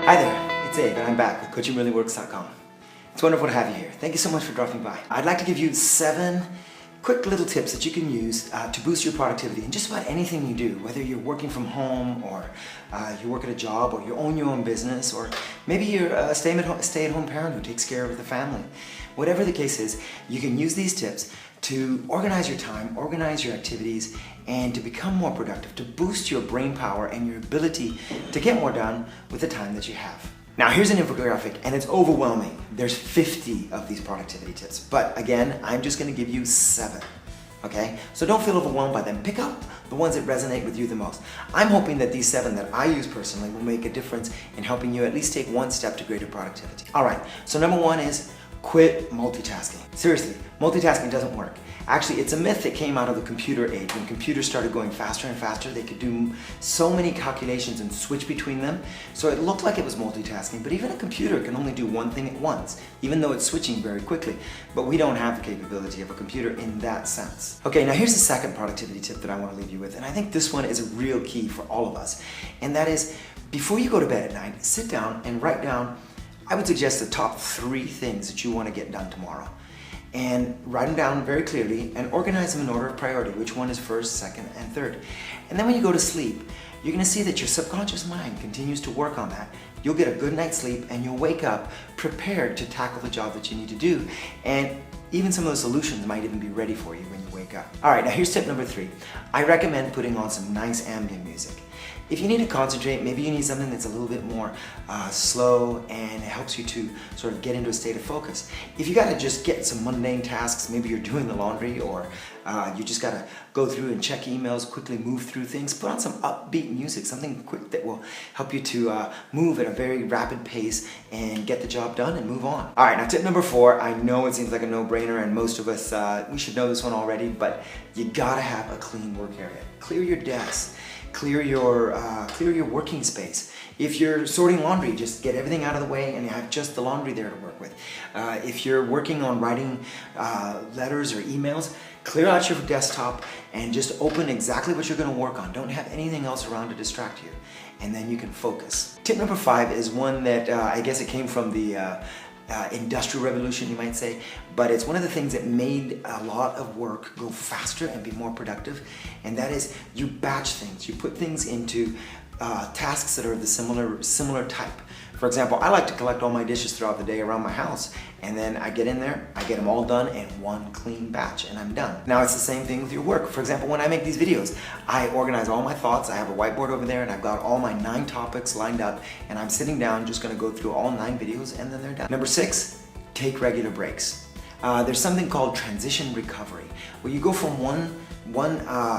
Hi there, it's Abe and I'm back with CoachingReallyWorks.com. It's wonderful to have you here. Thank you so much for dropping by. I'd like to give you 7 quick little tips that you can use to boost your productivity in just about anything you do, whether you're working from home or you work at a job or you own your own business, or maybe you're a stay-at-home parent who takes care of the family. Whatever the case is, you can use these tips to organize your time, organize your activities, and to become more productive, to boost your brain power and your ability to get more done with the time that you have. Now here's an infographic and it's overwhelming. There's 50 of these productivity tips, but again, I'm just gonna give you 7, okay? So don't feel overwhelmed by them. Pick up the ones that resonate with you the most. I'm hoping that these 7 that I use personally will make a difference in helping you at least take one step to greater productivity. All right, so number 1 is quit multitasking. Seriously, multitasking doesn't work. Actually, it's a myth that came out of the computer age. When computers started going faster and faster, they could do so many calculations and switch between them. So it looked like it was multitasking, but even a computer can only do one thing at once, even though it's switching very quickly. But we don't have the capability of a computer in that sense. Okay, now here's the second productivity tip that I want to leave you with, and I think this one is a real key for all of us. And that is, before you go to bed at night, sit down and write down, I would suggest the top 3 things that you want to get done tomorrow. And write them down very clearly and organize them in order of priority, which one is first, second, and third. And then when you go to sleep, you're gonna see that your subconscious mind continues to work on that. You'll get a good night's sleep and you'll wake up prepared to tackle the job that you need to do. And even some of those solutions might even be ready for you when you wake up. All right, now here's tip number 3. I recommend putting on some nice ambient music. If you need to concentrate, maybe you need something that's a little bit more slow and it helps you to sort of get into a state of focus. If you gotta just get some mundane tasks, maybe you're doing the laundry or you just gotta go through and check emails, quickly move through things, put on some upbeat music, something quick that will help you to move at a very rapid pace and get the job done and move on. All right, now tip number 4, I know it seems like a no-brainer and most of us, we should know this one already, but you gotta have a clean work area. Clear your desk. Clear your working space. If you're sorting laundry, just get everything out of the way and have just the laundry there to work with. If you're working on writing letters or emails, clear out your desktop and just open exactly what you're going to work on. Don't have anything else around to distract you, and then you can focus. Tip number 5 is one that I guess it came from the Industrial Revolution, you might say, but it's one of the things that made a lot of work go faster and be more productive, and that is you batch things. You put things into tasks that are of the similar type. For example, I like to collect all my dishes throughout the day around my house, and then I get in there, I get them all done in one clean batch, and I'm done. Now it's the same thing with your work. For example, when I make these videos, I organize all my thoughts. I have a whiteboard over there, and I've got all my 9 topics lined up, and I'm sitting down, just gonna go through all 9 videos, and then they're done. Number 6, take regular breaks. There's something called transition recovery, where you go from one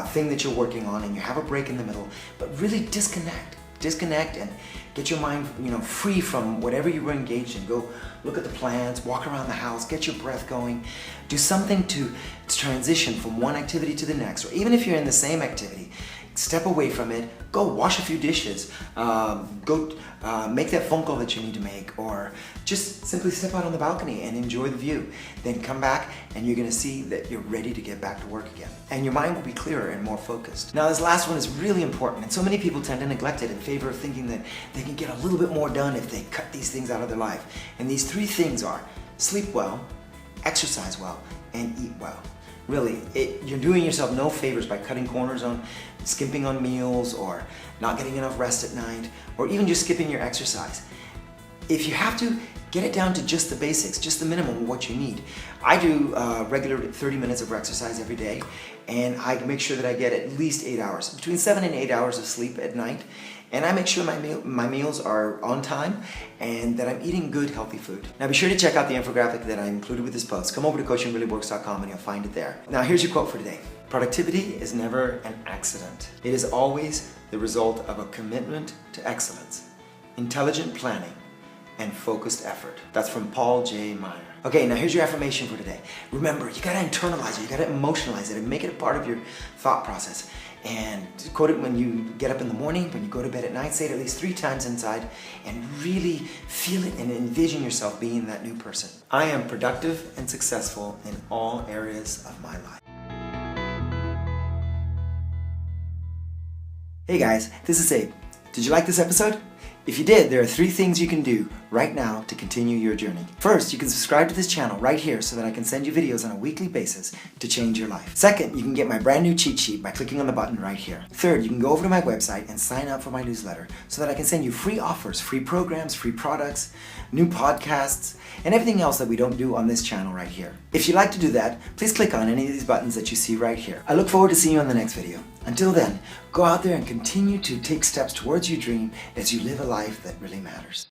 thing that you're working on, and you have a break in the middle, but really disconnect and get your mind, free from whatever you were engaged in. Go look at the plants, walk around the house, get your breath going. Do something to transition from one activity to the next, or even if you're in the same activity, step away from it, go wash a few dishes, go make that phone call that you need to make, or just simply step out on the balcony and enjoy the view. Then come back and you're gonna see that you're ready to get back to work again. And your mind will be clearer and more focused. Now this last one is really important, and so many people tend to neglect it in favor of thinking that they can get a little bit more done if they cut these things out of their life. And these 3 things are sleep well, exercise well, and eat well. Really, you're doing yourself no favors by cutting corners on skimping on meals, or not getting enough rest at night, or even just skipping your exercise. If you have to, get it down to just the basics, just the minimum of what you need. I do regular 30 minutes of exercise every day, and I make sure that I get at least 8 hours, between 7 and 8 hours of sleep at night. And I make sure my meals are on time and that I'm eating good, healthy food. Now be sure to check out the infographic that I included with this post. Come over to CoachingReallyWorks.com and you'll find it there. Now here's your quote for today. Productivity is never an accident. It is always the result of a commitment to excellence, intelligent planning, and focused effort. That's from Paul J. Meyer. Okay, now here's your affirmation for today. Remember, you gotta internalize it, you gotta emotionalize it, and make it a part of your thought process. And quote it when you get up in the morning, when you go to bed at night, say it at least 3 times inside, and really feel it and envision yourself being that new person. I am productive and successful in all areas of my life. Hey guys, this is Abe. Did you like this episode? If you did, there are 3 things you can do right now to continue your journey. First, you can subscribe to this channel right here so that I can send you videos on a weekly basis to change your life. Second, you can get my brand new cheat sheet by clicking on the button right here. Third, you can go over to my website and sign up for my newsletter so that I can send you free offers, free programs, free products, new podcasts, and everything else that we don't do on this channel right here. If you'd like to do that, please click on any of these buttons that you see right here. I look forward to seeing you on the next video. Until then, go out there and continue to take steps towards your dream as you live a life that really matters.